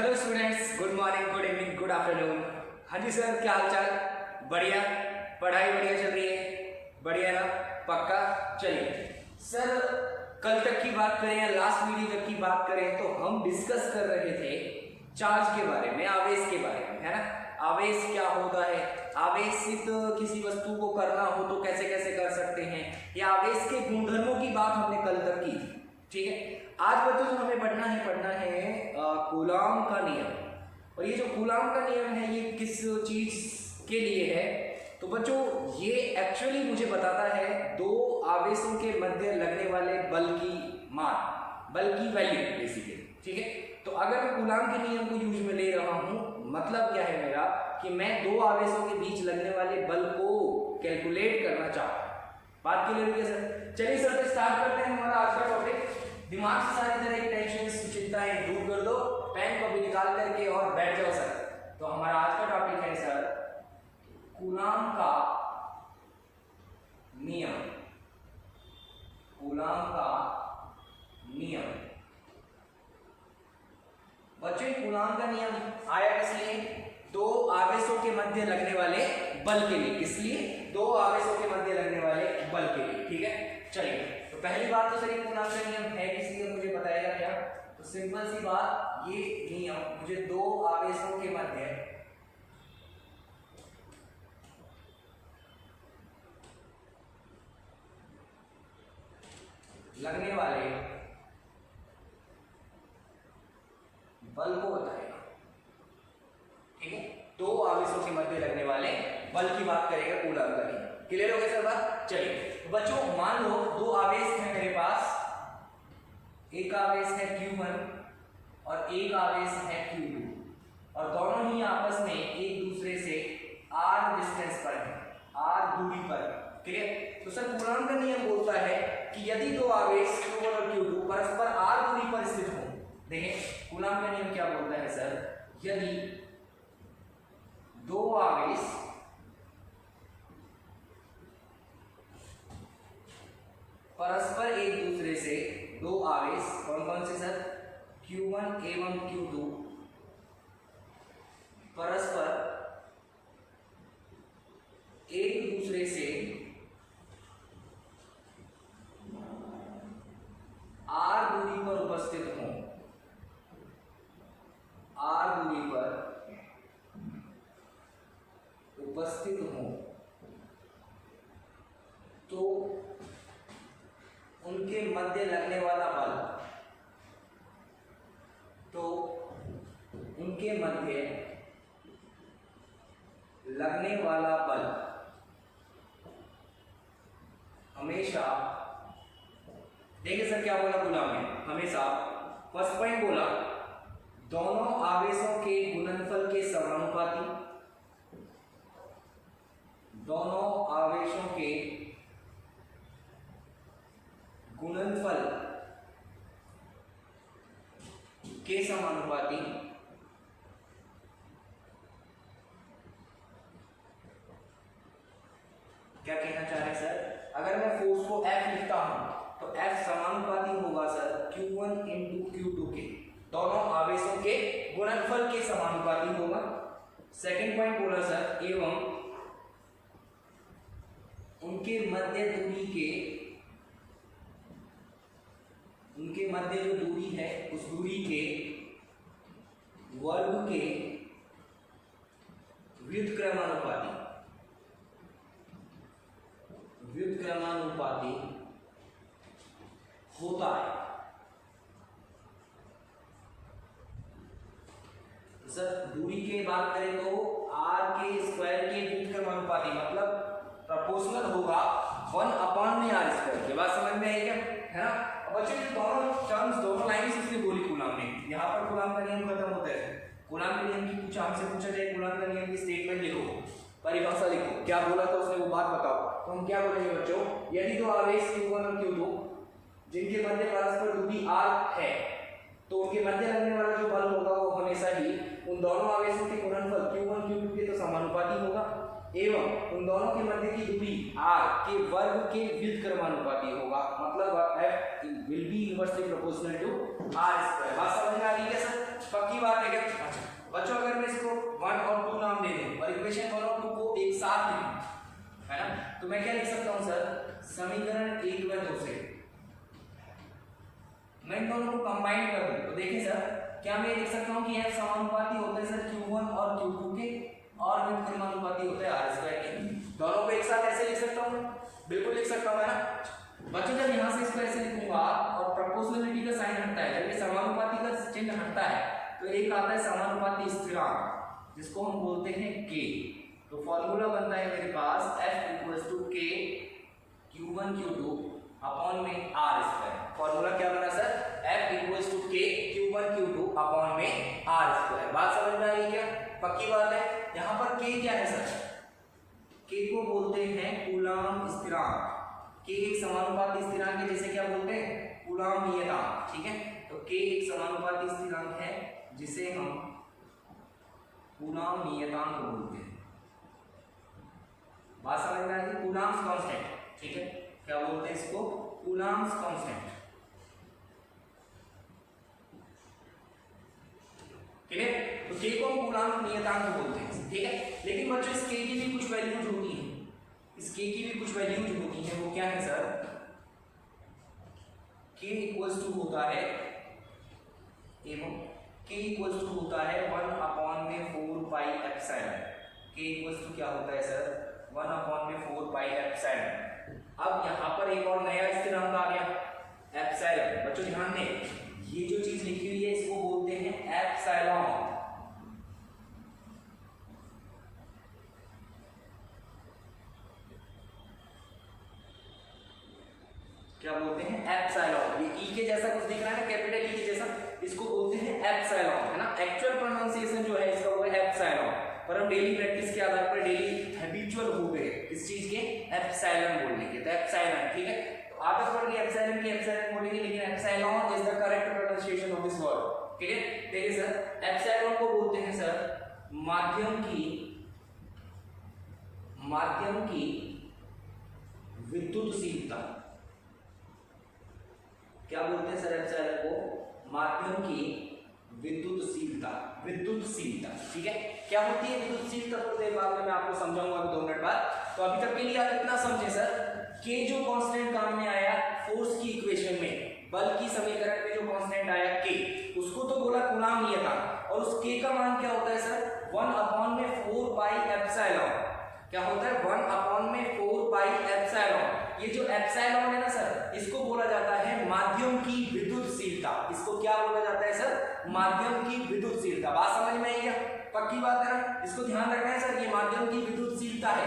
Hello students, good morning, good evening, good afternoon. हाँ जी sir, क्या हाल चाल? बढ़िया, पढ़ाई बढ़िया चल रही है? बढ़िया ना, पक्का। चलिए सर, कल तक की बात करें या लास्ट वीडियो तक की बात करें तो हम डिस्कस कर रहे थे चार्ज के बारे में, आवेश के बारे में, है ना। आवेश क्या होता है, आवेशित किसी वस्तु को करना हो तो कैसे कैसे कर सकते हैं, या आवेश के गुणधर्मों की बात हमने कल तक की थी। ठीक है, आज बच्चों जो हमें पढ़ना है कूलॉम का नियम। और ये जो कूलॉम का नियम है ये किस चीज के लिए है? तो बच्चों ये एक्चुअली मुझे बताता है दो आवेशों के मध्य लगने वाले बल की मान, बल की वैल्यू बेसिकली। ठीक है, तो अगर मैं कूलॉम के नियम को यूज में ले रहा हूं, मतलब क्या है मेरा कि मैं दो आवेशों के बीच लगने वाले बल को कैलकुलेट करना चाहता हूं। बात क्लियर है सर? चलिए सर, तो स्टार्ट करते हैं हमारा आज का टॉपिक। दिमाग से सारी तरह की टेंशन चिंताएं दूर कर दो, पेन को भी निकाल करके और बैठ जाओ सर। तो हमारा आज का टॉपिक है सर कूलॉम का नियम। कूलॉम का नियम बच्चों, कूलॉम का नियम आया किस लिए? दो आवेशों के मध्य लगने वाले बल के लिए। किस लिए? दो आवेशों के मध्य लगने वाले बल के लिए। ठीक है, चलिए तो पहली बात तो सर ये कूलॉम का नियम है किस लिए, मुझे बताएगा क्या? तो सिंपल सी बात, ये नियम मुझे दो आवेशों के मध्य लगने वाले बल को बताएगा। ठीक है, दो आवेशों के मध्य लगने वाले बल की बात करेगा कूलॉम का नियम। क्लियर हो गया सर बात? चलिए बच्चों, मान लो दो आवेश है मेरे पास, एक आवेश है Q1 और एक आवेश है Q2, और दोनों ही आपस में एक दूसरे से r डिस्टेंस पर है, r दूरी पर। क्लियर? तो सर कूलॉम का नियम बोलता है कि यदि दो आवेश Q1 और Q2 परस्पर r दूरी पर स्थित हो, देखें कूलॉम का नियम क्या बोलता है सर, यदि दो आवेश परस्पर एक दूसरे से, दो आवेश कौन कौन से सर? Q1 एवं Q2 परस्पर एक दूसरे से r दूरी पर उपस्थित हों, r दूरी पर उपस्थित हों, तो उनके मध्य लगने वाला बल, तो उनके मध्य लगने वाला बल हमेशा, देखिए सर क्या बोला कूलॉम में, हमेशा फर्स्ट पॉइंट बोला दोनों आवेशों के गुणनफल के समानुपाती, दोनों आवेशों के गुणनफल के समानुपाती क्या कहना चाह रहे हैं सर? अगर मैं फोर्स को F लिखता हूं तो F समानुपाती होगा सर Q1 इंटू Q2 के, दोनों आवेशों के गुणनफल के समानुपाती होगा। सेकंड पॉइंट बोला सर एवं उनके मध्य दूरी के, उनके मध्य जो दूरी है उस दूरी के वर्ग के व्युत्क्रमानुपाती, व्युत्क्रमानुपाती होता है। सर दूरी की बात करें तो r के स्क्वायर के व्युत्क्रमानुपाती, मतलब प्रोपोर्शनल होगा 1/r²। की बात समझ में आई क्या? है ना। बच्चों ये दोनों टर्म्स, दोनों लाइंस इसलिए बोली कूलॉम ने, यहाँ पर कूलॉम का नियम खत्म होता है। कूलॉम के नियम की कुछ हमसे पूछा जाए, कूलॉम का नियम की स्टेटमेंट लिखो, परिभाषा लिखो, क्या बोला था उसने वो बात बताओ। तो हम क्या बोलेंगे बच्चों, यदि दो आवेश Q1 और Q2 जिनके मध्य परस्पर दूरी r है, तो उनके मध्य लगने वाला जो बल होगा वो हमेशा ही उन दोनों आवेशों के गुणनफल Q1 Q2 के तो समानुपाती होगा, एवं उन दोनों के मध्य की दूरी r के वर्ग के व्युत्क्रमानुपाती होगा, मतलब F will be inversely proportional to r²। बात समझ में आ रही है सर? पक्की बात है क्या? अच्छा बच्चों अगर मैं इसको 1 और 2 नाम दे दूं और इक्वेशन 1 और 2 को एक साथ लिखूं, है ना, तो मैं क्या लिख सकता हूं सर, समीकरण 1 व 2 से मैं इन दोनों को कंबाइन कर दूं तो देखिए सर, क्या मैं लिख सकता हूं कि f समानुपाती होता है सर q1 और q2 के और व्युत्क्रमानुपाती होता है r स्क्वायर के। दोनों को एक साथ ऐसे लिख सकता हूं, बिल्कुल लिख सकता हूं, है ना बच्चों। जब यहां से इसको ऐसे लिखूंगा और प्रोपोर्शनलिटी का साइन हटता है, जब ये समानुपाती का चिन्ह हटता है तो एक आता है समानुपाती स्थिरांक जिसको हम बोलते हैं k। तो फॉर्मूला बनता है मेरे पास f k q1 q2 upon में r स्क्वायर। फॉर्मूला क्या बना sir, f k q1 q2 upon में r स्क्वायर। बात समझ में आई क्या? पक्की बात है। यहाँ पर k क्या है सर, k को बोलते हैं कूलाम स्थिरांक। k एक समानुपाती स्थिरांक है, जैसे क्या बोलते हैं, कूलाम नियतांक, ठीक है। तो k एक समानुपाती स्थिरांक है जिसे हम कूलाम नियतांक बोलते हैं। बात समझ में आई? कूलाम्स कांस्टेंट, ठीक है, क्या बोलते हैं इसको, कूलाम्स कांस्टेंट, ठीक है। तो k को हम कूलाम्स नियतांक बोलते हैं, ठीक है। लेकिन बच्चों इस k की भी कुछ वैल्यूज होती हैं, इस k की भी कुछ वैल्यूज होती हैं, वो क्या है सर, k इक्वल्स टू होता है एवं k इक्वल्स टू होता है 1 अपॉन में 4 pi epsilon. k equals to क्या होता है सर, 1 अपॉन में 4 पाई एप्सिलॉन। अब यहाँ पर एक और नया स्थिरांक आ गया, एप्सिलॉन। बच्चों ध्यान दें, ये जो चीज लिखी हुई है इसको बोलते हैं एप्सिलॉन। क्या बोलते हैं, एप्सिलॉन। ये ई के जैसा कुछ दिख रहा है ना, कैपिटल ई के जैसा, इसको बोलते हैं एप्सिलॉन, है ना। एक्चुअल प्रोनाउंसिएशन जो है इसका वो है एप्सिलॉन, पर हम डेली प्रैक्टिस के आधार पर डेली हैबिचुअल हो गए इस चीज के एप्सिलॉन बोलने के, तो एप्सिलॉन, ठीक है। तो आदत पड़ गई एप्सिलॉन की, एप्सिलॉन बोलेंगे, लेकिन epsilon is the correct pronunciation of this word, ठीक है। देखिए सर, एप्सिलॉन को बोलते हैं सर माध्यम की विद्युतशीलता। क्या बोलते हैं सर एप्सिलॉन को, माध्यम की विद्युतशीलता, ठीक है। क्या होती है विद्युतशीलता, थोड़ी देर बाद में मैं आपको समझाऊंगा, अभी 2 मिनट बाद। तो अभी तक के लिए आप इतना समझे सर, k जो कांस्टेंट काम में आया फोर्स की इक्वेशन में, बल की समीकरण में जो कांस्टेंट आया k, उसको तो बोला कूलाम नियतांक, और उस k का मान क्या होता है सर, 1 अपॉन में 4 पाई एप्सिलॉन। क्या होता है, 1 अपॉन में 4 पाई एप्सिलॉन। ये जो एप्सिलॉन है ना सर, इसको बोला जाता है माध्यम की विद्युतशीलता। इसको क्या बोला जाता है सर, माध्यम की विद्युतशीलता। बात समझ में आई क्या? पक्की बात है ना, इसको ध्यान रखना है सर, ये माध्यम की विद्युतशीलता है।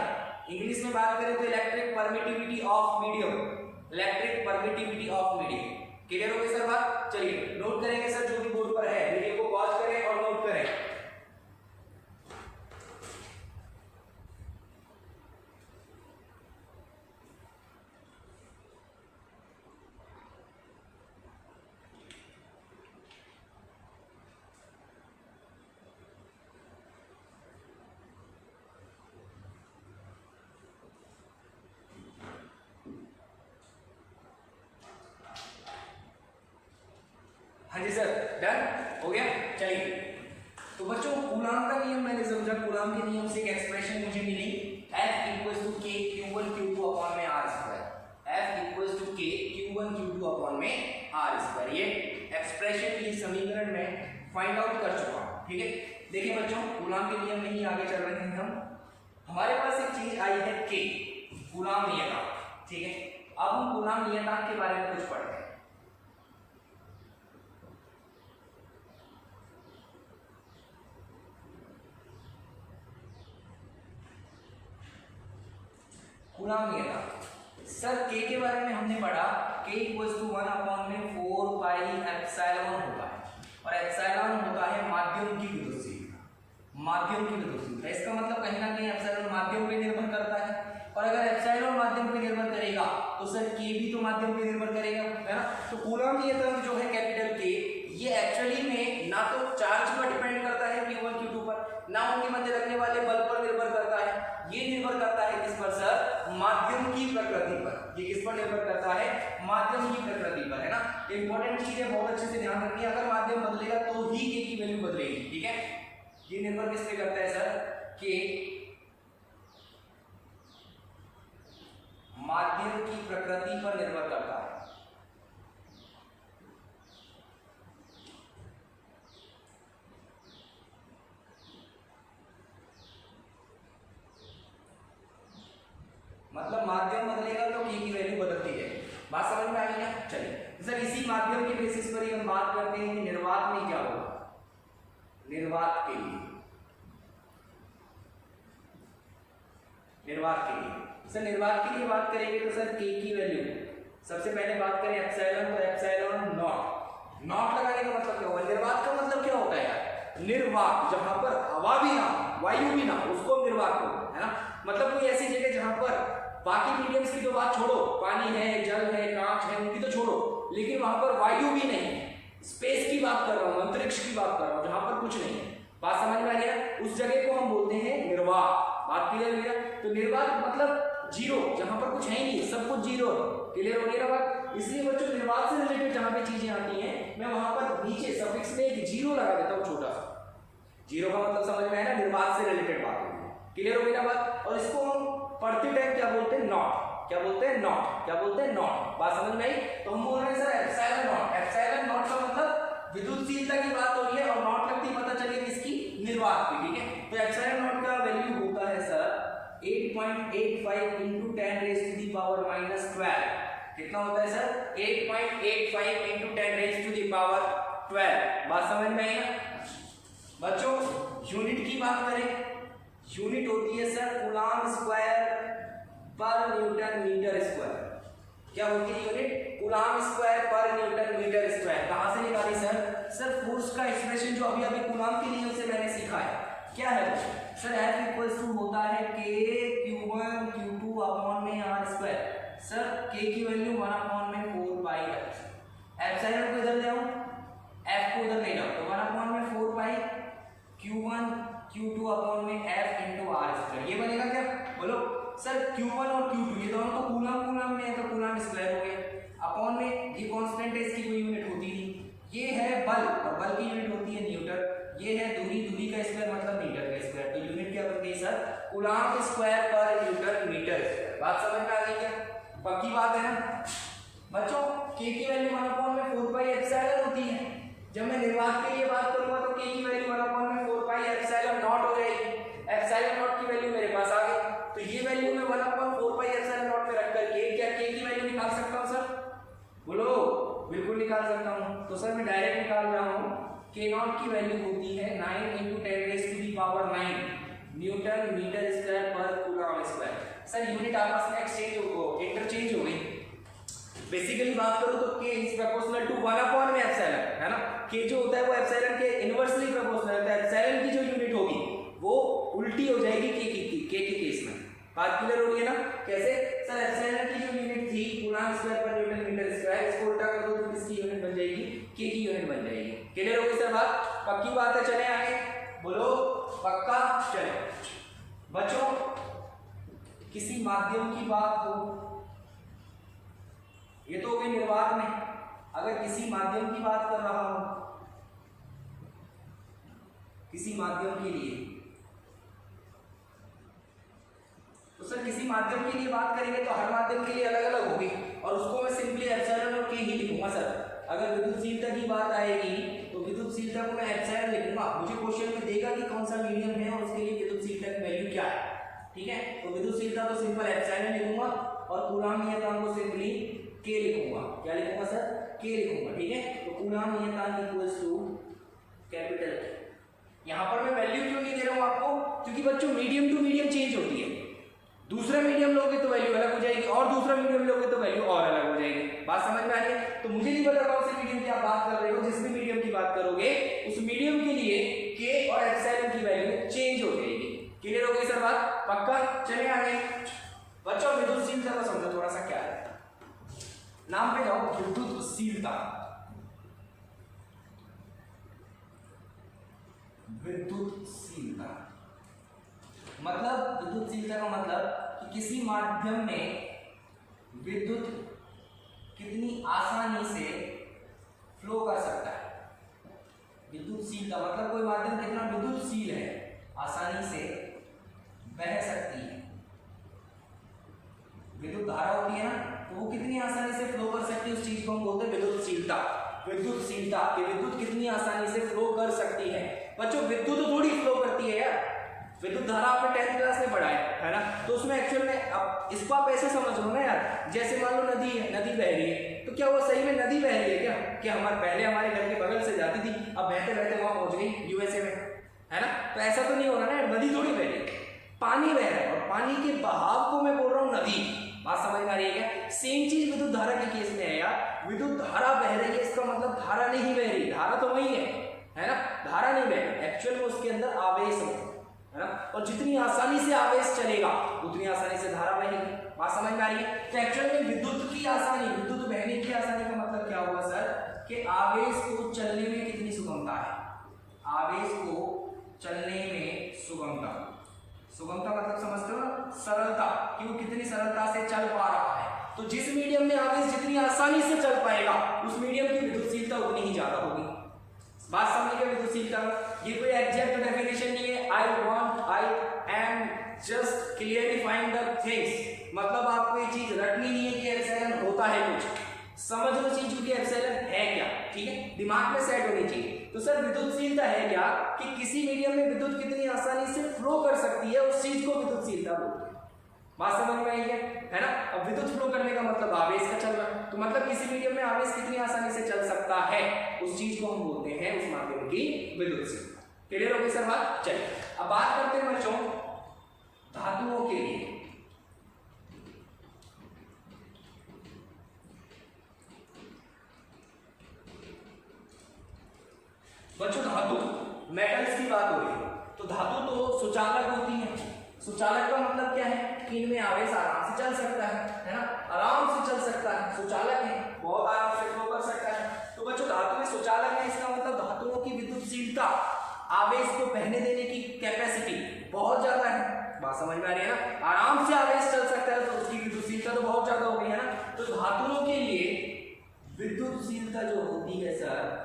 इंग्लिश में बात करें तो electric permittivity of medium, electric permittivity of medium. Clear हो गई सर बात? चलिए नोट करेंगे सर, जो भी बोर्ड पर है, वीडियो को पॉज करें और नोट करें। हाँ जी सर, डन हो गया। चलिए, तो बच्चों कूलाम का नियम मैंने समझा, कूलाम के नियम से एक एक्सप्रेशन मुझे मिली, F equals to k q1 q2 upon में r square. F equals to k q1 q2 upon में r स्क्वायर। ये एक्सप्रेशन, ये समीकरण में फाइंड आउट कर चुका हूं, ठीक है। देखिए बच्चों, कूलाम के नियम में ही आगे चल रहे हैं हम। हमारे पास एक चीज आई है k, कूलाम नियतांक, ठीक है। अब हम कूलाम नियतांक के बारे में कुछ पढ़ते हैं। कूलाम नियतांक सर, k के बारे में हमने पढ़ा, k इक्वल्स टू 1 अपॉन में 4 पाई एप्सिलॉन होता है, और एप्सिलॉन होता है माध्यम की विद्युतशीलता, माध्यम की विद्युतशीलता। इसका मतलब कहीं ना कहीं एप्सिलॉन माध्यम पे निर्भर करता है, और अगर एप्सिलॉन माध्यम पे निर्भर करेगा तो सर k भी तो माध्यम पे निर्भर करेगा, है ना। तो कूलाम नियतांक जो है कैपिटल K, ये एक्चुअली में ना तो चार्ज पर डिपेंड करता है q1 q2 पर, ना उनके मध्य लगने वाले बल पर निर्भर करता है, ये निर्भर करता है किस पर सर, माध्यम की प्रकृति पर। ये किस पर निर्भर करता है? माध्यम की प्रकृति पर, है ना। इंपॉर्टेंट चीज है, बहुत अच्छे से ध्यान रखनी है। अगर माध्यम बदलेगा तो ही के की वैल्यू बदलेगी, ठीक है। ये निर्भर किस पे करता है सर? कि माध्यम की प्रकृति पर निर्भर करता है। मतलब माध्यम बदलेगा तो के की वैल्यू बदलती है। बात समझ में आ गई ना? चलिए सर, इसी माध्यम के बेसिस पर ही हम बात करते हैं कि निर्वात में क्या होगा। निर्वात के लिए सर, निर्वात के लिए बात करेंगे तो सर के की वैल्यू सबसे पहले बात करें एप्सिलॉन, तो एप्सिलॉन नॉट। नॉट लगाने का मतलब क्या होगा? निर्वात का मतलब क्या होता है यार? निर्वात, जहां पर हवा भी ना, वायु भी ना, उसको निर्वात बोलते हैं, है ना। मतलब कोई ऐसी जगह जहां पर बाकी मीडियम्स की तो बात छोड़ो, पानी है, जल है, कांच है, उनकी तो छोड़ो, लेकिन वहां पर वायु भी नहीं है, स्पेस की बात कर रहा हूं, अंतरिक्ष की बात कर रहा हूं, जहां पर कुछ नहीं है। बात समझ में आ गया? उस जगह को हम बोलते हैं निर्वात। बात क्लियर हो गया? तो निर्वात मतलब जीरो, जहां पर कुछ है ही नहीं, सब कुछ जीरो है। क्लियर हो गया बात? इसलिए बच्चों निर्वात से रिलेटेड जहां पे चीजें आती हैं, मैं वहां पर नीचे सफिक्स में एक जीरो लगा देता हूं, छोटा सा जीरो का मतलब समझ में आया ना? निर्वात से रिलेटेड बात होगी। क्लियर हो गई ना बात? और इसको हम पढ़ते टाइम क्या बोलते हैं? नॉट। क्या बोलते हैं? नॉट। क्या बोलते हैं? नॉट। बात समझ में आई? तो हम बोल रहे हैं sir epsilon not. Epsilon not का मतलब विद्युतशीलता की बात हो रही है, और नॉट लगती पता चली किसकी? निर्वात की, ठीक है। तो एप्सिलॉन नॉट का वैल्यू होता है sir 8.85 into 10 raised to the power minus 12। कितना होता है sir? 8.85 into 10 raised to the power 12। बात समझ में आई ना बच्चों? यूनिट की बात करें, यूनिट होती है सर कूलॉम स्क्वायर पर न्यूटन मीटर स्क्वायर। क्या होती है यूनिट? कूलॉम स्क्वायर पर न्यूटन मीटर स्क्वायर। कहां से निकाली सर? सर फोर्स का एक्सप्रेशन जो अभी कूलॉम के नियम से मैंने सीखा है, क्या है सर? F इक्वल्स टू होता है K Q1 Q2 अपॉन में R स्क्वायर। सर K की वैल्यू 1 अपॉन में 4 पाई एप्सिलॉन को इधर ले आऊं, F को उधर ले जाओ, तो 1 अपॉन में 4 पाई Q1 Q2 अपॉन में F इंटू R स्क्वायर। ये बनेगा क्या? बोलो सर Q1 और Q2 ये दोनों तो कूलॉम में है, तो कूलॉम स्क्वायर हो गया। अपॉन में ये कांस्टेंट है, इसकी कोई यूनिट होती नहीं। ये है बल, और बल की यूनिट होती है न्यूटन। ये है दूरी, दूरी का स्क्वायर मतलब मीटर का स्क्वायर। तो यूनिट क्या बन गई सर? कूलॉम स्क्वायर पर न्यूटन मीटर स्क्वायर। बात समझ में आ गई क्या? पक्की बात है ना बच्चों? K की वैल्यू 1 अपॉन में 4 पाई एप्सिलॉन होती है। जब मैं निर्वात के लिए बात करूंगा तो K की वैल्यू 1 अपॉन में 4 पाई एप्सिलॉन नॉट हो जाएगी। एप्सिलॉन नॉट की वैल्यू मेरे पास आ गई, तो ये वैल्यू मैं 1 अपॉन 4 पाई एप्सिलॉन नॉट में रख करके क्या K की वैल्यू निकाल सकता हूं सर? बोलो बिल्कुल निकाल सकता हूं। तो सर मैं डायरेक्ट निकाल रहा हूं, K नॉट की वैल्यू होती है 9 into 10 raised to the power 9 newton metre square पर कूलॉम स्क्वायर। सर यूनिट आपस में इंटरचेंज हो गई। बेसिकली बात करूं तो K is proportional to 1 upon में एप्सिलॉन, है ना। K जो होता है वो एप्सिलॉन के इनवर्सली प्रोपोर्शनल होता है। एप्सिलॉन की जो यूनिट होगी वो उल्टी हो जाएगी K के केस में। बात क्लियर हो रही है ना? कैसे सर? एप्सिलॉन की जो यूनिट थी कूलॉम स्क्वायर पर न्यूटन मीटर स्क्वायर, इसको उल्टा कर दो तो किसकी यूनिट बन जाएगी? K की यूनिट बन जाएगी। क्लियर हो गई सर बात? पक्की बात है? चले आगे, बोलो पक्का? चले बच्चों, किसी माध्यम की बात हो, ये तो भी निर्वात में, अगर किसी माध्यम की बात कर रहा हूं, किसी माध्यम के लिए, तो सर किसी माध्यम के लिए बात करेंगे तो हर माध्यम के लिए अलग अलग होगी, और उसको मैं सिंपली एप्सिलॉन और K ही लिखूंगा सर। अगर विद्युतशीलता की बात आएगी तो विद्युतशीलता को मैं एप्सिलॉन लिखूंगा। मुझे क्वेश्चन में देगा कि कौन सा मीडियम है और उसके लिए विद्युतशीलता की वैल्यू क्या है, ठीक है। तो विद्युतशीलता तो सिंपल एप्सिलॉन लिखूंगा, और कूलॉम नियतांक को सिंपली K लिखूंगा। क्या लिखूंगा सर? K लिखूंगा, ठीक है। तो कूलॉम नियतांक इक्वल्स टू कैपिटल K। यहां पर मैं वैल्यू क्यों नहीं दे रहा हूं आपको? क्योंकि बच्चों मीडियम टू मीडियम चेंज होती है। दूसरा मीडियम लोगे तो वैल्यू अलग हो जाएगी, और दूसरा मीडियम लोगे तो वैल्यू और अलग हो जाएगी। बात समझ में आ रही है? तो मुझे नहीं पता कौन से मीडियम की आप बात कर रहे हो। जिस भी मीडियम की बात करोगे उस मीडियम के लिए K और एप्सिलॉन की वैल्यू चेंज हो जाएगी। क्लियर हो गई सर बात? पक्का? चले आगे बच्चों, विद्युतशीलता का समझो थोड़ा सा क्या है। नाम पे जाओ, विद्युतशीलता। विद्युतशीलता मतलब, विद्युतशीलता का मतलब कि किसी माध्यम में विद्युत कितनी आसानी से फ्लो कर सकता है। विद्युतशीलता मतलब कोई माध्यम कितना विद्युतशील है, आसानी से बह सकती है। विद्युत धारा होती है ना, तो वो कितनी आसानी से फ्लो कर सकती है, उस चीज को हम बोलते हैं विद्युतशीलता। विद्युतशीलता कि विद्युत कितनी आसानी से फ्लो कर सकती है। बच्चों विद्युत तो थोड़ी फ्लो करती है यार, विद्युत धारा आपने 10th क्लास में पढ़ा है ना, तो उसमें एक्चुअल में अब इसको आप ऐसे समझ लो ना यार, जैसे मान लो नदी है, नदी बह रही है, तो क्या वो सही में नदी बह रही है क्या? कि हमारे पहले हमारे घर के बगल से जाती थी, अब बहते बहते वहां पहुंच गई यूएसए में, है ना? तो ऐसा तो नहीं होगा ना, नदी थोड़ी बह रही है, पानी बह रहा है, और पानी के बहाव को मैं बोल रहा हूँ नदी। बात समझ में आ रही है क्या? सेम चीज विद्युत धारा के केस में है यार, विद्युत धारा बह रही है, इसका मतलब धारा नहीं बह रही, धारा तो वही है ना, धारा नहीं बह रही, एक्चुअल में उसके अंदर आवेश है ना, और जितनी आसानी से आवेश चलेगा उतनी आसानी से धारा बहेगी। बात समझ में आ रही है? तो एक्चुअल में विद्युत की आसानी, विद्युत बहने की आसानी का मतलब क्या हुआ सर, कि आवेश को चलने में कितनी सुगमता है, आवेश को चलने में सुगमता। सुगमता मतलब समझते हो ना, सरलता, कि वो कितनी सरलता से चल पा रहा है। तो जिस मीडियम में आवेश जितनी आसानी से चल पाएगा उस मीडियम की विद्युतशीलता उतनी ही ज्यादा होगी। बात समझ गए विद्युतशीलता? ये कोई एग्जैक्ट डेफिनेशन नहीं है, I am just clarifying the things. मतलब आपको ये चीज रटनी नहीं है कि एप्सिलॉन होता है कुछ, समझ लो चीज की एप्सिलॉन है क्या, ठीक है, दिमाग में सेट होनी चाहिए। तो सर विद्युतशीलता है क्या, कि किसी मीडियम में विद्युत कितनी आसानी से फ्लो कर सकती है, उस चीज को विद्युतशीलता बोलते हैं। बात समझ में आई है ना? अब विद्युत फ्लो करने का मतलब आवेश का चलना, तो मतलब किसी मीडियम में आवेश कितनी आसानी से चल सकता है, उस चीज को हम बोलते हैं, उस माध्यम की विद्युतशीलता। क्लियर हो गई सर बात? चलिए अब बात करते हैं बच्चों धातुओं के लिए। बच्चों धातु मेटल्स की बात हो रही है, तो धातु तो सुचालक होती है। सुचालक का मतलब क्या है, कि इनमें आवेश आराम से चल सकता है ना, आराम से चल सकता है, सुचालक है, बहुत आराम से फ्लो कर सकता है। तो बच्चों धातु में सुचालक है, इसका मतलब धातुओं की विद्युतशीलता, आवेश को बहने देने की कैपेसिटी बहुत ज्यादा है। बात समझ में आ रही है ना? आराम से आवेश चल सकता है, तो उसकी विद्युतशीलता तो बहुत ज्यादा हो गई है ना। तो धातुओं के लिए विद्युतशीलता जो होती है सर,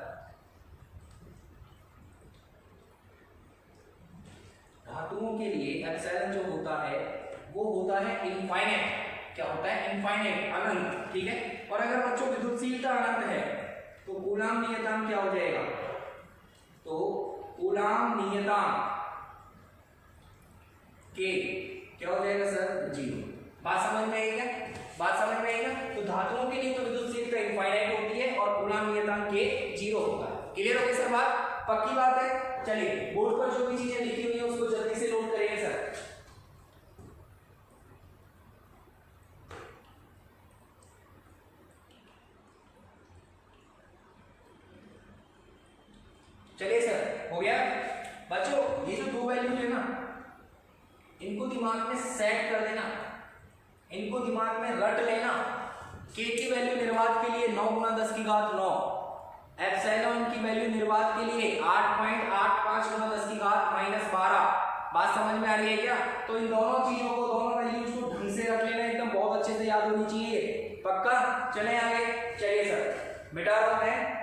धातुओं के लिए एप्सिलॉन जो होता है वो होता है इनफाइनाइट। क्या होता है? इनफाइनाइट, अनंत, ठीक है। और अगर बच्चों विद्युतशीलता अनंत है तो कूलाम नियतांक क्या हो जाएगा? तो कूलाम नियतांक के क्या हो जाएगा सर? 0। बात समझ में आई क्या? बात समझ में आई ना? तो धातुओं के लिए तो विद्युतशीलता इनफाइनाइट होती है और कूलाम नियतांक के 0 होता है। क्लियर हो गई सर बात? पक्की बात है? चलिए बोर्ड पर जो भी चीजें लिखी हुई है उसको जल्दी से नोट करिए सर। चलिए सर हो गया बच्चों। ये जो दो वैल्यू है ना, इनको दिमाग में सेट कर देना, इनको दिमाग में रट लेना। के की वैल्यू निर्वात के लिए 9 × 10 की घात 9, एप्सिलॉन की वैल्यू निर्वात के लिए 8.85 × 10 की घात -12। बात समझ में आ रही है क्या? तो इन दोनों चीजों को, दोनों वैल्यूज को ढंग से रख लेना, एकदम बहुत अच्छे से याद होनी चाहिए। पक्का? चले आगे। चलिए सर मिटा रहा है।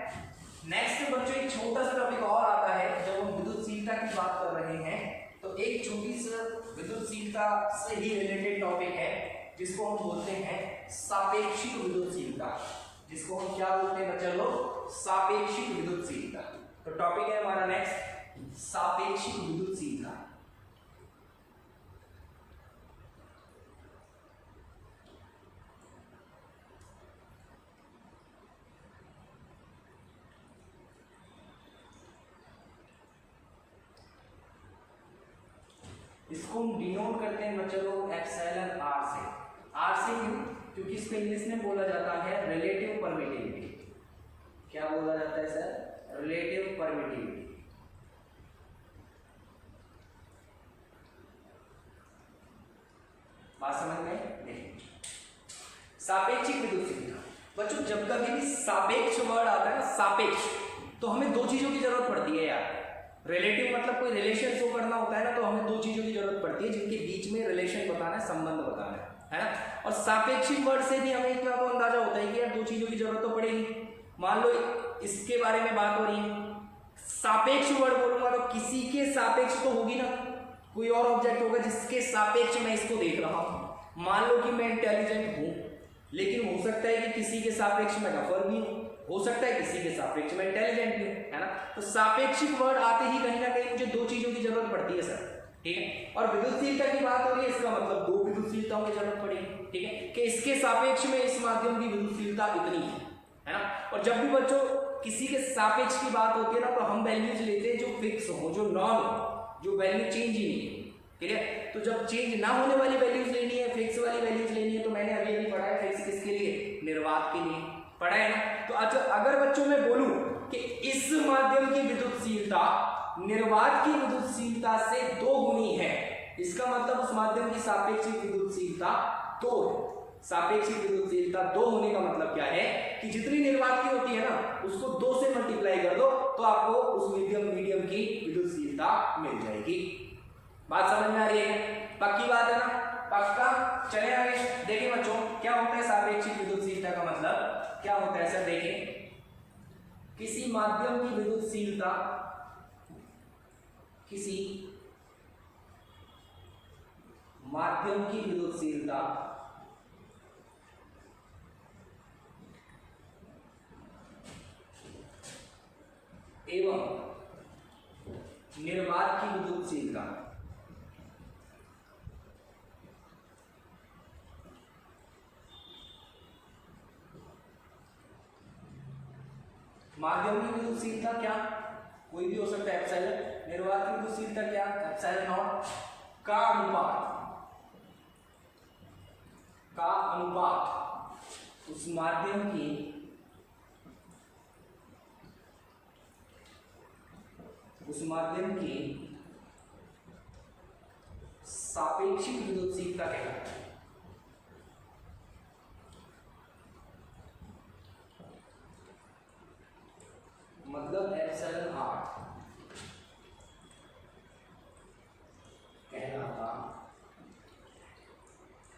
नेक्स्ट बच्चों एक छोटा सा टॉपिक और आता है, जब हम विद्युतशीलता की बात कर रहे हैं तो एक छोटी सी विद्युतशीलता से ही रिलेटेड टॉपिक है जिसको हम बोलते हैं सापेक्षिक विद्युतशीलता। जिसको हम क्या बोलते हैं बच्चा लोग? सापेक्षिक विद्युतशीलता। तो टॉपिक है हमारा नेक्स्ट सापेक्षिक विद्युतशीलता। इसको हम डिनोट करते हैं बच्चों लोग एप्सिलॉन आर से। आर से क्यों? क्योंकि इसको इंग्लिश में बोला जाता है रिलेटिव परमिटिविटी। क्या बोला जाता है सर? Relative permittivity. बात समझ में? नहीं। सापेक्षिक विद्युतशीलता बच्चों, जब कभी भी सापेक्ष वर्ड आता है ना, सापेक्ष, तो हमें दो चीजों की जरूरत पड़ती है यार। रिलेटिव मतलब कोई रिलेशन शो करना होता है ना, तो हमें दो चीजों की जरूरत पड़ती है जिनके बीच में रिलेशन बताना है, संबंध बताना है। है ना। और सापेक्षिक वर्ड से भी हमें इतना तो अंदाजा होता है कि यार दो चीजों की जरूरत तो पड़ेगी। मान लो इसके बारे में बात हो रही है, सापेक्ष वर्ड बोलूंगा तो किसी के सापेक्ष तो होगी ना, कोई और ऑब्जेक्ट होगा जिसके सापेक्ष मैं इसको देख रहा हूं। मान लो कि मैं इंटेलिजेंट हूं, लेकिन हो सकता है कि किसी के सापेक्ष में डफर भी हो सकता है किसी के सापेक्ष में इंटेलिजेंट भी, है ना। तो सापेक्षिक वर्ड आते ही कहीं ना कहीं मुझे दो चीजों की जरूरत पड़ती है सर, ठीक है। और विद्युतशीलता की बात हो रही है, इसका मतलब दो विद्युतशीलताओं की जरूरत पड़ेगी, ठीक है, कि इसके सापेक्ष में इस माध्यम की विद्युतशीलता इतनी है ना। और जब भी बच्चों किसी के सापेक्ष की बात होती है ना, तो हम वैल्यूज लेते हैं जो फिक्स हो, जो नॉन हो, जो वैल्यू चेंज ही नहीं है, ठीक है। तो जब चेंज ना होने वाली वैल्यूज लेनी है, फिक्स वाली वैल्यूज लेनी है, तो मैंने अभी अभी पढ़ा है फिक्स किसके लिए, निर्वात के लिए पढ़ा है ना। तो अच्छा, अगर बच्चों मैं बोलूं कि इस माध्यम की विद्युतशीलता निर्वात की विद्युतशीलता से 2 गुनी है, इसका मतलब उस माध्यम की सापेक्षिक विद्युतशीलता 2 है। सापेक्षिक विद्युतशीलता 2 होने का मतलब क्या है कि जितनी निर्वात की होती है ना, उसको 2 से मल्टीप्लाई कर दो तो आपको उस मीडियम की विद्युतशीलता मिल जाएगी। बात समझ में आ रही है, पक्की बात है ना, पक्का। चले आगे देखिए बच्चों, क्या होता है सापेक्षिक विद्युतशीलता का मतलब क्या होता है सर। देखें, किसी माध्यम की विद्युतशीलता, किसी माध्यम की विद्युतशीलता एवं निर्वात की विद्युतशीलता माध्यम की विद्युतशीलता क्या, कोई भी हो सकता है एप्सिलॉन, निर्वात की विद्युतशीलता क्या, एप्सिलॉन नॉट का अनुपात उस माध्यम की सापेक्षिक विद्युतशीलता कहलाता है। मतलब एप्सिलॉन आर कहलाता।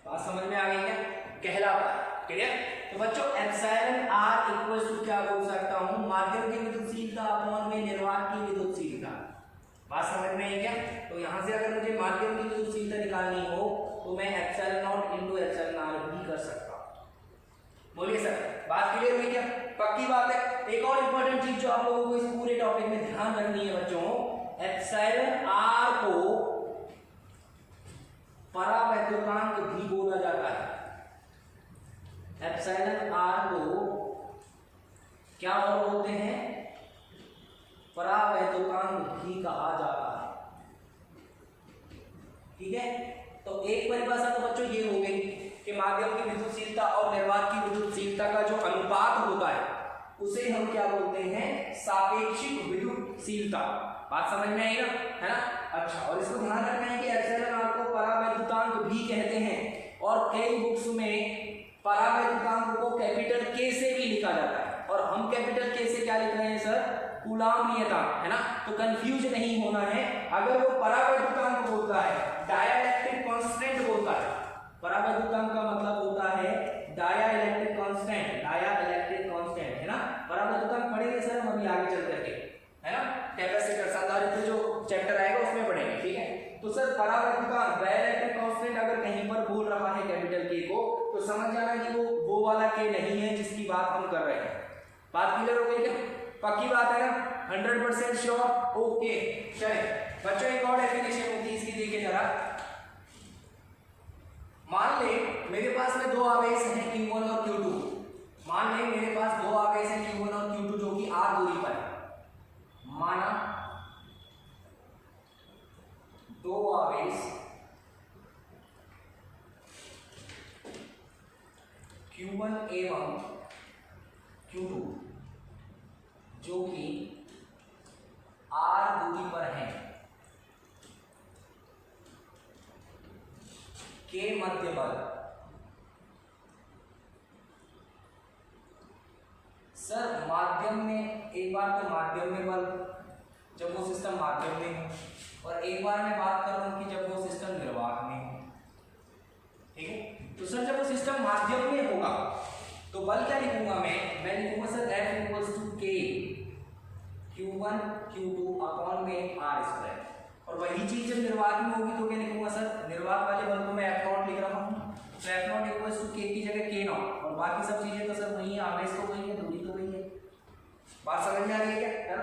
बात समझ में आ गई क्या, कहलाता है, क्लियर। तो बच्चों एप्सिलॉन आर इक्वल टू क्या बोल सकता हूं, माध्यम की विद्युतशीलता अपॉन में निर्वात की विद्युतशीलता। बात समझ में आई क्या। तो यहां से अगर मुझे माध्यम की विद्युतशीलता निकालनी हो तो मैं epsilon naught into epsilon R भी कर सकता हूं। बोलिए सर, बात क्लियर हुई क्या, पक्की बात है। एक और इंपॉर्टेंट चीज जो आप लोगों को इस पूरे टॉपिक में ध्यान रखनी है बच्चों, एप्सिलॉन आर को परावैद्युतांक भी बोला जाता है। एप्सिलॉन आर को क्या बोलते हैं, परावैद्युतांक भी कहा जाता है, ठीक है। तो एक परिभाषा तो बच्चों ये हो गई कि माध्यम की विद्युतशीलता और निर्वात की विद्युतशीलता का जो अनुपात होता है उसे हम क्या बोलते हैं, सापेक्षिक विद्युतशीलता। बात समझ में आई ना, है ना। अच्छा, और इसको ध्यान रखना है कि एप्सिलॉन आर को परावैद्युतांक भी कहते हैं, और कई बुक्स में परावैद्युतांक को कैपिटल के से भी लिखा जाता है, और हम कैपिटल के से क्या लिख रहे हैं सर, कूलाम नियतांक, है ना। तो कंफ्यूज नहीं होना है, अगर वो परावैद्युतांक बोलता है, डाइलेक्ट्रिक कांस्टेंट बोलता है, परावैद्युतांक का मतलब होता है डाइलेक्ट्रिक कांस्टेंट, है ना। परावैद्युतांक पढ़ेंगे सर हम अभी आगे चल करके, है ना, कैपेसिटर संधारित्र जो चैप्टर आएगा उसमें पढ़ेंगे, ठीक है। तो सर परावैद्युतांक डाइलेक्ट्रिक कांस्टेंट अगर कहीं पर बोल रहा है कैपिटल के को, तो समझ जाना कि वो वाला के नहीं है जिसकी बात हम कर रहे हैं। बात क्लियर हो गई क्या, पक्की बात है ना, 100% श्योर, ओके। चले बच्चों, एक और डेफिनेशन होती है इसकी, देखिए जरा। मान ले मेरे पास में 2 आवेश हैं Q1 और Q2। मान ले मेरे पास 2 आवेश हैं Q1 और Q2 जो कि r दूरी पर है। माना 2 आवेश Q1 एवं Q2 जो कि r दूरी पर हैं के मध्य बल। सर माध्यम में, एक बार तो माध्यम में बल जब वो सिस्टम माध्यम में हो, और एक बार मैं बात कर रहा हूं कि जब वो सिस्टम निर्वात में हो, ठीक है। तो सर जब वो सिस्टम माध्यम में होगा तो बल क्या लिखूंगा मैं लिखूंगा sir F equals to K Q1 Q2 upon में R स्क्वायर। और वही चीज जब निर्वात में होगी तो क्या लिखूंगा सर, निर्वात वाले बल को मैं F नॉट लिख रहा हूँ, तो F naught equals to K की जगह K नॉट, और बाकी सब चीजें तो सर वही है, आवेश तो वही है, दूरी तो वही है। बात समझ में आ रही है क्या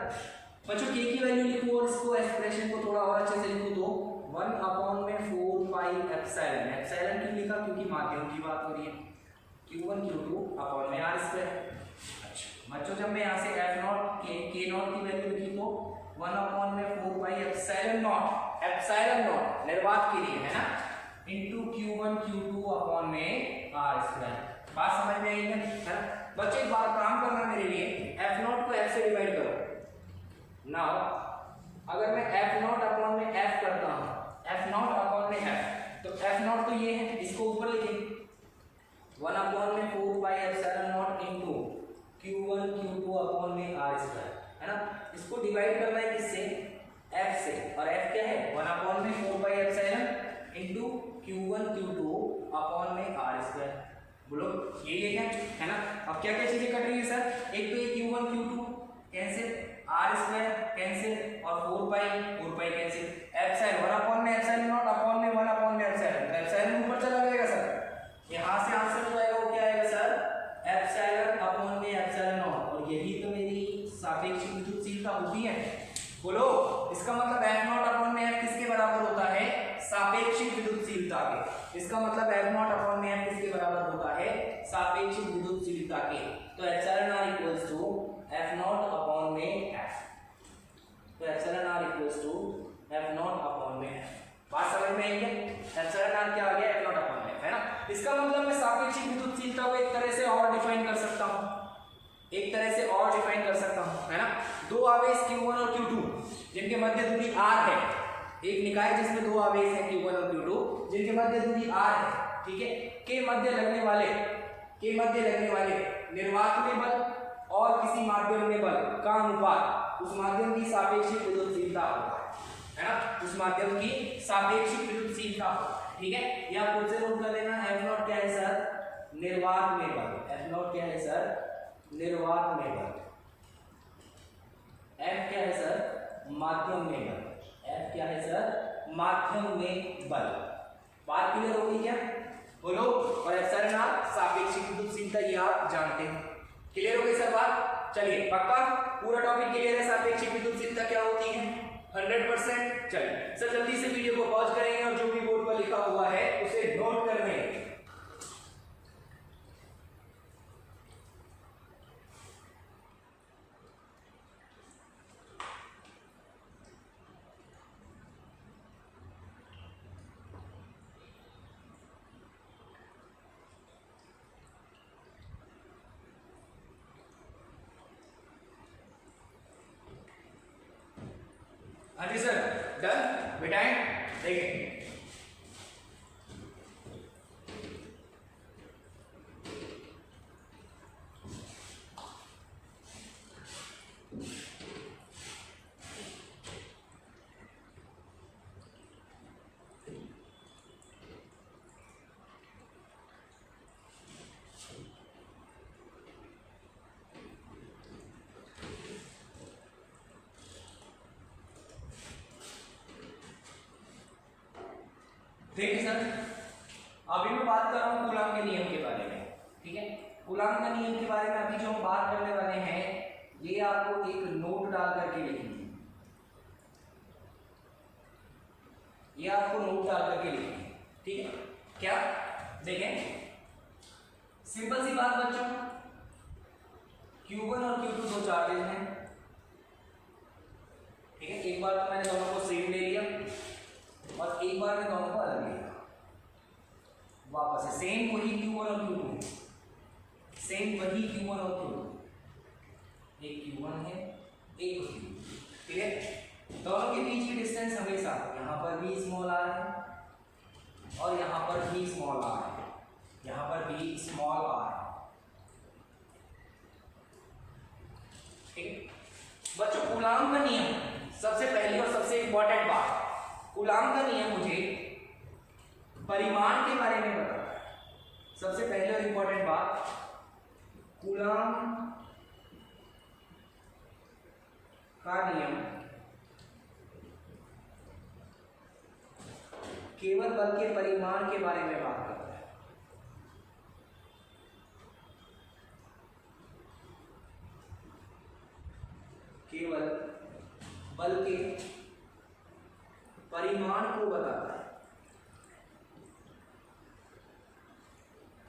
बच्चों? K की वैल्यू लिखूं और इसको एक्सप्रेशन को थोड़ा और अच्छे से लिखूं तो 1 अपॉन में 4 पाई एप्सिलॉन। एप्सिलॉन क्यों लिखा? क्योंकि माध्यम की बात हो रही है। Q1 Q2 अपॉन में R स्क्वायर। अच्छा बच्चों जब मैं यहाँ से F नॉट K नॉट की वैल्यू लिखी तो 1 अपॉन में 4 पाई एप्सिलॉन नॉट निर्वात के लिए है ना, इनटू Q1 Q2 अपॉन में R स्क्वायर। बात समझ में आई है ना बच्चों? एक बार काम करना मेरे लिए, F नॉट को F से डिवाइड करो। नाउ अगर मैं F नॉट अपॉन में F करता हूँ, F नॉट अपॉन में F, तो F नॉट तो ये है, इसको ऊपर लिखेंगे 1 अपॉन में 4 pi epsilon naught into Q1 Q2 upon में R स्क्वायर, है ना। इसको डिवाइड करना है किससे? F से, और F क्या है? 1 अपॉन में 4 pi epsilon into Q1 Q2 upon में R स्क्वायर। बोलो ये क्या है ना। अब क्या क्या चीजें कट रही है सर? एक तो ये Q1 Q2 cancel, R square cancel, और 4 पाई कैंसिल, एप्सिलॉन 1 अपॉन में एप्सिलॉन नॉट अपॉन में 1 अपॉन में एप्सिलॉन, तो एप्सिलॉन ऊपर चला जाएगा सर। यहाँ से आंसर जो आएगा वो क्या आएगा सर? एप्सिलॉन अपॉन में एप्सिलॉन नॉट, और यही तो मेरी सापेक्षिक विद्युतशीलता होती है। बोलो इसका मतलब F नॉट अपॉन में F किसके बराबर होता है? सापेक्षिक विद्युतशीलता के। इसका मतलब F नॉट अपॉन में F किसके बराबर होता है? सापेक्षिक विद्युतशीलता के। तो epsilon R equals to F naught upon में F, तो epsilon R equals to F naught upon में F। बात समझ में आई है? एप्सिलॉन R क्या आ गया? F नॉट अपॉन में F, है ना। इसका मतलब मैं सापेक्षिक विद्युतशीलता को एक तरह से और डिफाइन कर सकता हूँ, है ना। दो आवेश Q1 और Q2 जिनके मध्य दूरी R है, एक निकाय जिसमें दो आवेश हैं Q1 और Q2 जिनके मध्य दूरी R है, ठीक है, के मध्य लगने वाले निर्वात में बल और किसी माध्यम में बल का अनुपात उस माध्यम की सापेक्षिक विद्युतशीलता होता है ना, उस माध्यम की सापेक्षिक विद्युतशीलता, ठीक है। या खुद से नोट कर लेना, F नॉट क्या है सर? निर्वात में बल। F नॉट क्या है सर? निर्वात में बल। F क्या है सर? माध्यम में बल। F क्या है सर? माध्यम में बल। बात क्लियर होगी क्या? बोलो। और एप्सिलॉन R सापेक्षिक विद्युतशीलता, ये आप जानते हैं। क्लियर हो गई सर बात? चलिए पक्का पूरा टॉपिक क्लियर है? सापेक्षिक विद्युतशीलता क्या होती है? 100%। चलिए सर जल्दी से वीडियो को पॉज करेंगे और जो भी बोर्ड पर लिखा हुआ है उसे नोट कर लेंगे। हाँ जी सर, डन बेटाएं। देखें देखिए सर, अभी मैं बात कर रहा हूँ कूलॉम के नियम के बारे में, ठीक है। कूलॉम का नियम के बारे में अभी जो हम बात करने वाले हैं ये आपको एक नोट डाल करके लिखनी है, ये आपको नोट डाल करके लिखनी है, ठीक है। क्या? देखें सिंपल सी बात बच्चों, Q1 और Q2 दो चार्जेज हैं, ठीक है। एक बार तो मैंने दोनों को सेम ले लिया और एक बार में दोनों को अलग लिया, वापस से सेम वही Q1 और Q2, सेम वही Q1 और Q2, एक Q1 है एक Q2, ठीक है। दोनों के बीच की डिस्टेंस हमेशा यहाँ पर भी स्मॉल r है और यहाँ पर भी स्मॉल r है, यहाँ पर भी स्मॉल r है, ठीक है बच्चों। कूलॉम का नियम सबसे पहली और सबसे इंपॉर्टेंट बात, कूलॉम का नियम मुझे परिमाण के बारे में बताता है, सबसे पहले और इंपॉर्टेंट बात, कूलॉम का नियम केवल बल के परिमाण के बारे में बात करता है। केवल बल के परिमाण को बताता है।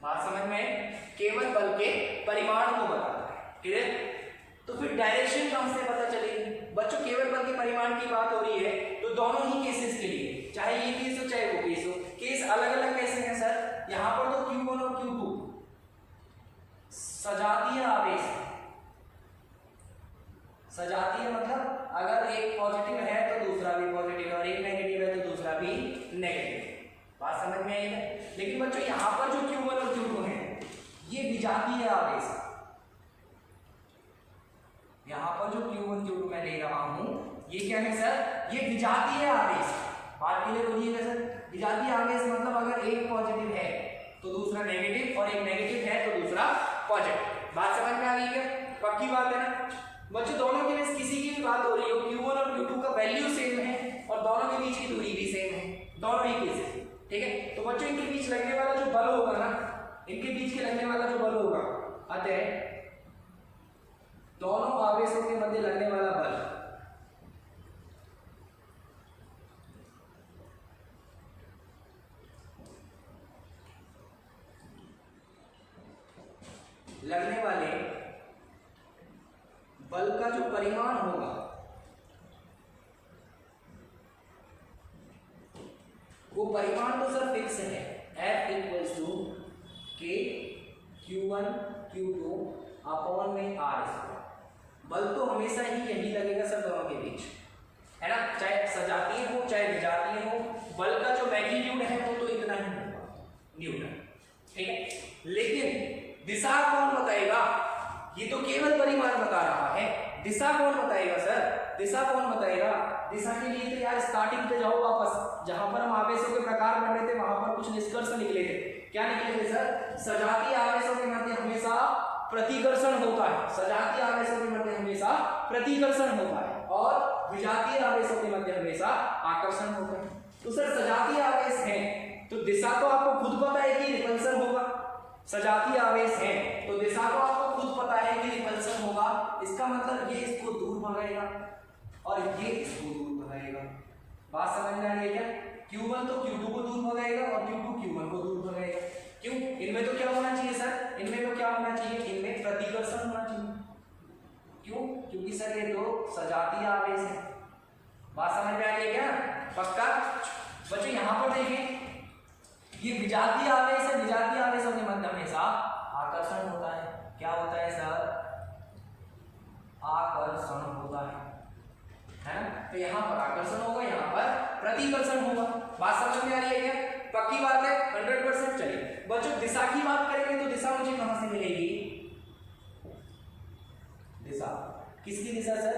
बात समझ में? केवल बल के परिमाण को बताता है। क्लियर? तो फिर डायरेक्शन कहां से पता चलेगी? बच्चों केवल बल के परिमाण की बात हो रही है तो दोनों ही केसेस के लिए, चाहे ये केस हो चाहे वो केस हो, केस अलग अलग कैसे हैं सर? यहां पर तो Q1 और Q2 सजातीय आवेश, सजातीय मतलब अगर एक पॉजिटिव है तो दूसरा भी पॉजिटिव है और एक नेगेटिव है तो दूसरा भी नेगेटिव। बात समझ में आई है? लेकिन बच्चों यहां पर जो Q1 और Q2 है ये विजातीय आवेश है। यहां पर जो Q1 Q2 मैं ले रहा हूं ये क्या है सर? ये विजातीय आवेश। बात क्लियर हो रही है सर? विजातीय आवेश मतलब अगर एक पॉजिटिव है तो दूसरा नेगेटिव और एक नेगेटिव है तो दूसरा पॉजिटिव। बात समझ में आ रही है? पक्की बात है ना बच्चों? दोनों के बीच किसी की भी बात हो रही हो, Q1 और Q2 का वैल्यू सेम है और दोनों के बीच की दूरी भी सेम है, दोनों ही केसेस, ठीक है? तो बच्चों इनके बीच लगने वाला जो बल होगा ना, इनके बीच के लगने वाला जो बल होगा, अतः दोनों आवेशों के मध्य लगने वाला बल लगने वाले बल का जो परिमाण होगा वो परिमाण तो सर फिक्स है, F equals to K Q1 Q2 upon में R स्क्वायर। बल तो हमेशा ही यही लगेगा सर दोनों के बीच, है ना? चाहे सजातीय हो चाहे विजातीय हो, बल का जो मैग्नीट्यूड है वो तो इतना ही होगा, न्यूटन, ठीक है? लेकिन दिशा कौन बताएगा? ये तो केवल परिमाण बता रहा है, दिशा कौन बताएगा सर? दिशा कौन बताएगा? दिशा के लिए तो यार स्टार्टिंग पे जाओ वापस, जहां पर हम आवेशों के प्रकार पढ़ रहे थे वहां पर कुछ निष्कर्ष निकले थे। क्या निकले थे सर? सजातीय आवेशों के मध्य हमेशा प्रतिकर्षण होता है, सजातीय आवेशों के मध्य हमेशा प्रतिकर्षण होता है और विजातीय आवेशों के मध्य हमेशा आकर्षण होता है। तो सर सजातीय आवेश है तो दिशा तो आपको खुद पता है कि रिपल्सन होगा, सजातीय आवेश है तो दिशा को आपको खुद पता है कि रिपल्सन होगा। इसका मतलब ये इसको दूर भगाएगा और ये इसको दूर भगाएगा। बात समझ में आ रही है क्या? Q1 तो Q2 को दूर भगाएगा और Q2 Q1 को दूर भगाएगा। क्यों? इनमें तो क्या होना चाहिए सर? इनमें तो क्या होना चाहिए? इनमें प्रतिकर्षण होना चाहिए। क्यों? क्योंकि सर ये तो सजातीय आवेश है। बात समझ में आ रही है क्या? पक्का? बच्चों यहाँ पर देखिए ये विजातीय आवेश है, विजातीय आवेशों के मध्य हमेशा आकर्षण होता है। क्या होता है सर? आकर्षण होता है ना? तो यहाँ पर आकर्षण होगा, यहाँ पर प्रतिकर्षण होगा। बात समझ में आ रही है क्या? पक्की बात है 100%। चलिए बच्चों दिशा की बात करेंगे तो दिशा मुझे कहां से मिलेगी? दिशा किसकी दिशा सर?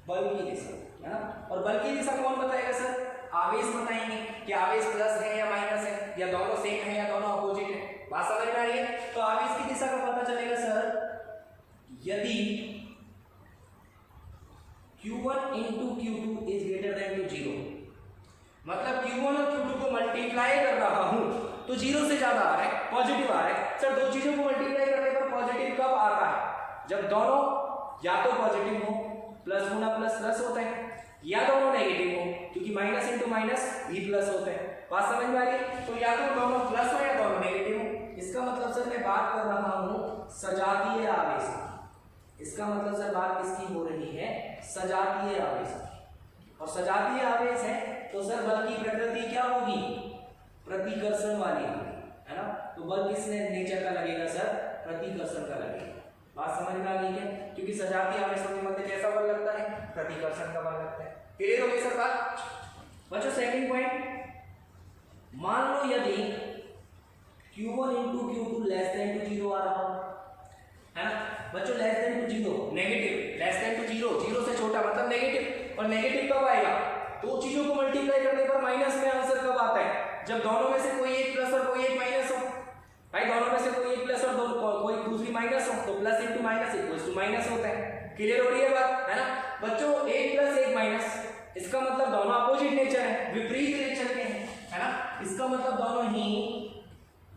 बल की दिशा, है ना? और बल की दिशा कौन बताएगा सर? आवेश बताएंगे कि आवेश प्लस है या माइनस है या दोनों सेम है या दोनों अपोजिट है। बात समझ में आ रही है? तो आवेश की दिशा का पता चलेगा सर यदि Q1 into Q2 is greater than to 0, मतलब Q1 और Q2 को मल्टीप्लाई कर रहा हूं तो 0 से ज्यादा आ रहा है, पॉजिटिव आ रहा है। सर दो चीजों को मल्टीप्लाई करने पर पॉजिटिव कब आता है? जब दोनों या तो पॉजिटिव हो, प्लस गुना प्लस प्लस होते हैं, या दोनों नेगेटिव हो क्योंकि माइनस इंटू माइनस भी प्लस होते हैं। बात समझ में आ रही है? तो या तो दोनों प्लस हो या दोनों नेगेटिव हो। इसका मतलब सर मैं बात कर रहा हूं सजातीय आवेश की। इसका मतलब सर बात किसकी हो रही है? सजातीय आवेश की। और सजातीय आवेश है तो सर बल की प्रकृति क्या होगी? प्रतिकर्षण वाली होगी, है ना? तो बल किस नेचर का लगेगा सर? प्रतिकर्षण का लगेगा। बात समझ में आ गई क्या? क्योंकि सजातीय आवेशों के मध्य कैसा बल लगता है? प्रतिकर्षण का बल लगता है। क्लियर हो गई सर बात? बच्चों सेकंड पॉइंट, मान लो यदि Q1 into Q2 less than to 0 आ रहा हो, है ना बच्चों? Less than to 0 negative, less than to 0 0 से छोटा मतलब नेगेटिव। और नेगेटिव कब आएगा? दो चीजों को मल्टीप्लाई करने पर माइनस में आंसर कब आता है? जब दोनों में से कोई एक प्लस और कोई एक माइनस हो, भाई दोनों में से कोई एक प्लस और कोई दूसरी माइनस हो तो plus into minus equals to minus होता है। क्लियर हो रही है बात, है ना बच्चों? एक प्लस एक माइनस, इसका मतलब दोनों अपोजिट नेचर है, विपरीत नेचर के हैं, है ना? इसका मतलब दोनों ही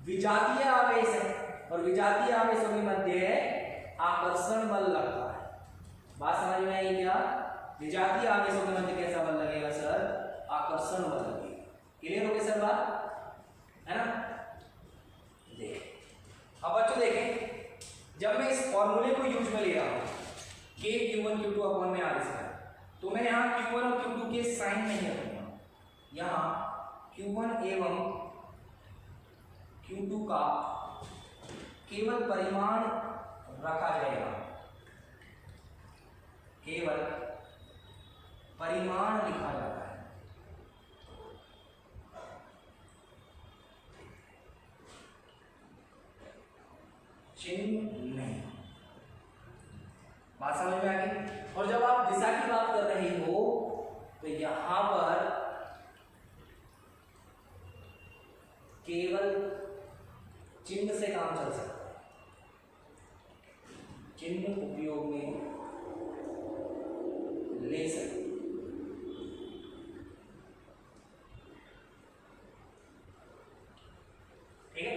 विजातीय आवेश है और विजातीय आवेशों के मध्य आकर्षण बल लगता है। बात समझ में आई क्या? विजातीय आवेशों के मध्य कैसा बल लगेगा सर? आकर्षण बल लगेगा। क्लियर हो गई सर बात, है ना? देखिए अब बच्चों देखें, जब मैं इस फॉर्मूले को यूज में ले रहा हूं k q1 q2 अपॉन में r स्क्वायर, तो मैं यहाँ q1 और q2 के साइन नहीं रखूंगा, यहाँ q1 एवं q2 का केवल परिमाण रखा जाएगा, केवल परिमाण लिखा जाता है। चिन्ह नहीं। बात समझ में आ गई? और जब आप दिशा की बात कर रहे हो तो यहां पर केवल चिन्ह से काम चल सकता है, चिन्ह उपयोग में ले सकते। ठीक है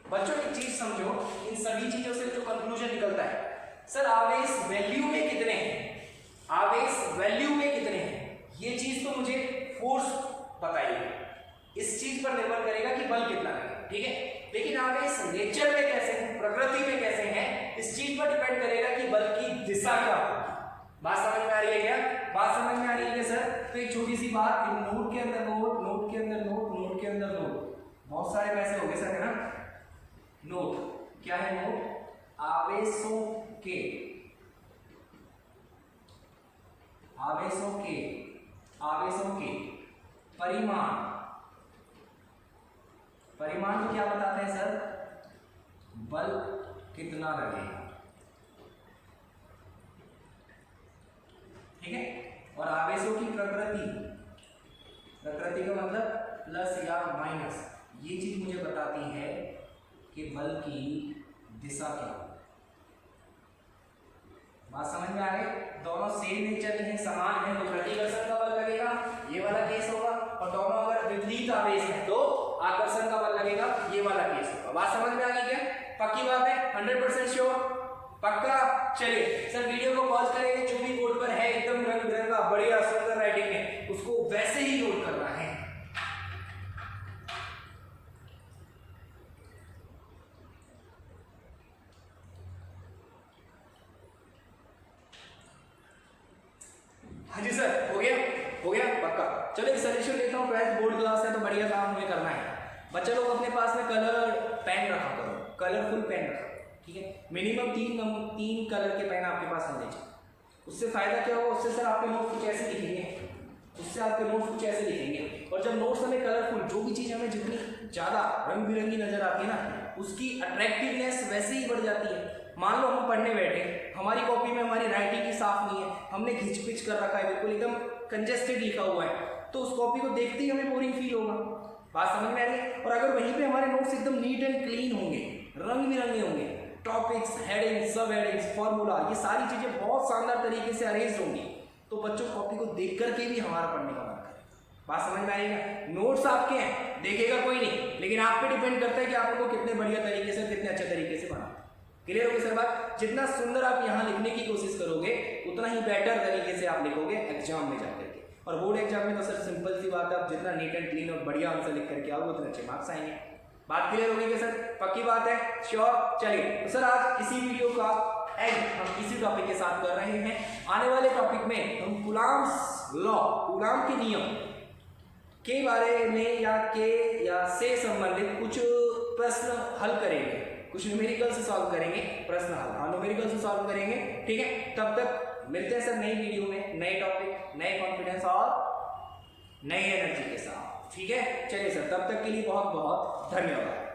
बच्चों, एक चीज समझो, इन सभी चीजों से जो कंक्लूजन निकलता है, सर आवेश वैल्यू में कितने हैं, आवेश वैल्यू में कितने हैं, ये चीज तो मुझे फोर्स बताइए, इस चीज पर निर्भर करेगा कि बल कितना है। ठीक है, लेकिन आवेश नेचर में कैसे हैं, प्रकृति में कैसे हैं, इस चीज पर डिपेंड करेगा कि बल की दिशा क्या होगी। बात समझ में आ रही है क्या? बात समझ में आ रही है सर? तो एक छोटी सी बात, नोट के अंदर नोट, नोट के अंदर नोट, नोट के अंदर नोट, बहुत सारे पैसे हो गए सर, है ना? नोट क्या है? नोट आवेशों के परिमाण, परिमाण को क्या बताते हैं सर? बल कितना लगेगा। ठीक है, और आवेशों की प्रकृति, प्रकृति का मतलब प्लस या माइनस, ये चीज मुझे बताती है कि बल की दिशा क्या है। बात समझ में आ गई? दोनों सेम नेचर के हैं, समान है, तो प्रतिकर्षण का बल लगेगा, ये वाला केस होगा, और दोनों अगर विपरीत आवेश है तो आकर्षण का बल लगेगा, ये वाला केस होगा। बात समझ में आ गई क्या? पक्की बात है? 100% श्योर? पक्का? चलिए सर वीडियो को पॉज करेंगे, जो भी बोर्ड पर है एकदम रंग बिरंगा बढ़िया सुंदर राइटिंग है, उसको वैसे ही नोट करना है। हाँ जी सर, हो गया? हो गया पक्का? चलो एक सजेशन लेता हूँ, ट्वेल्थ बोर्ड क्लास है तो बढ़िया काम हमें करना है। बच्चे लोग अपने पास में कलर पेन रखा करो, कलरफुल पेन रखा, ठीक है? मिनिमम तीन कलर के पेन आपके पास होने चाहिए। उससे फायदा क्या होगा? उससे सर आपके नोट्स कुछ ऐसे लिखेंगे, उससे आपके नोट्स कुछ ऐसे लिखेंगे, और जब नोट्स हमें कलरफुल, जो भी चीज़ हमें जितनी ज़्यादा रंग बिरंगी नजर आती है ना, उसकी अट्रैक्टिवनेस वैसे ही बढ़ जाती है। मान लो हम पढ़ने बैठे, हमारी कॉपी में हमारी राइटिंग ही साफ नहीं है, हमने घिच पिच कर रखा है, बिल्कुल एकदम कंजेस्टेड लिखा हुआ है, तो उस कॉपी को देखते ही हमें बोरिंग फील होगा। बात समझ में आ रही है? और अगर वहीं पे हमारे नोट्स एकदम नीट एंड क्लीन होंगे, रंग बिरंगे होंगे, टॉपिक्स, हेडिंग्स, सब हेडिंग्स, फॉर्मूला, ये सारी चीजें बहुत शानदार तरीके से अरेंज होंगी, तो बच्चों कॉपी को देख करके भी हमारा पढ़ने का मन करेगा। बात समझ में आएगा? नोट्स आपके हैं, देखेगा कोई नहीं, लेकिन आप पे डिपेंड करता है कि आप उनको कितने बढ़िया तरीके से, कितने अच्छे तरीके से बनाते। क्लियर होगी सर बात? जितना सुंदर आप यहाँ लिखने की कोशिश करोगे, उतना ही बेटर तरीके से आप लिखोगे एग्जाम में जाकर के। और बोर्ड एग्जाम में तो सर सिंपल सी बात है, आप जितना नीट एंड क्लीन और बढ़िया आंसर लिख करके आओगे उतने अच्छे मार्क्स आएंगे। बात क्लियर होगी क्या सर? पक्की बात है? श्योर? चलिए तो सर आज इसी वीडियो का एंड हम इसी टॉपिक के साथ कर रहे हैं। आने वाले टॉपिक में हम कूलॉम्स लॉ, कूलॉम के नियम के बारे में या से संबंधित कुछ प्रश्न हल करेंगे, कुछ न्यूमेरिकल से सॉल्व करेंगे, प्रश्न हल, हाँ न्यूमेरिकल से सॉल्व करेंगे। ठीक है, तब तक मिलते हैं सर नई वीडियो में, नए टॉपिक, नए कॉन्फिडेंस और नई एनर्जी के साथ। ठीक है, चलिए सर, तब तक के लिए बहुत बहुत धन्यवाद।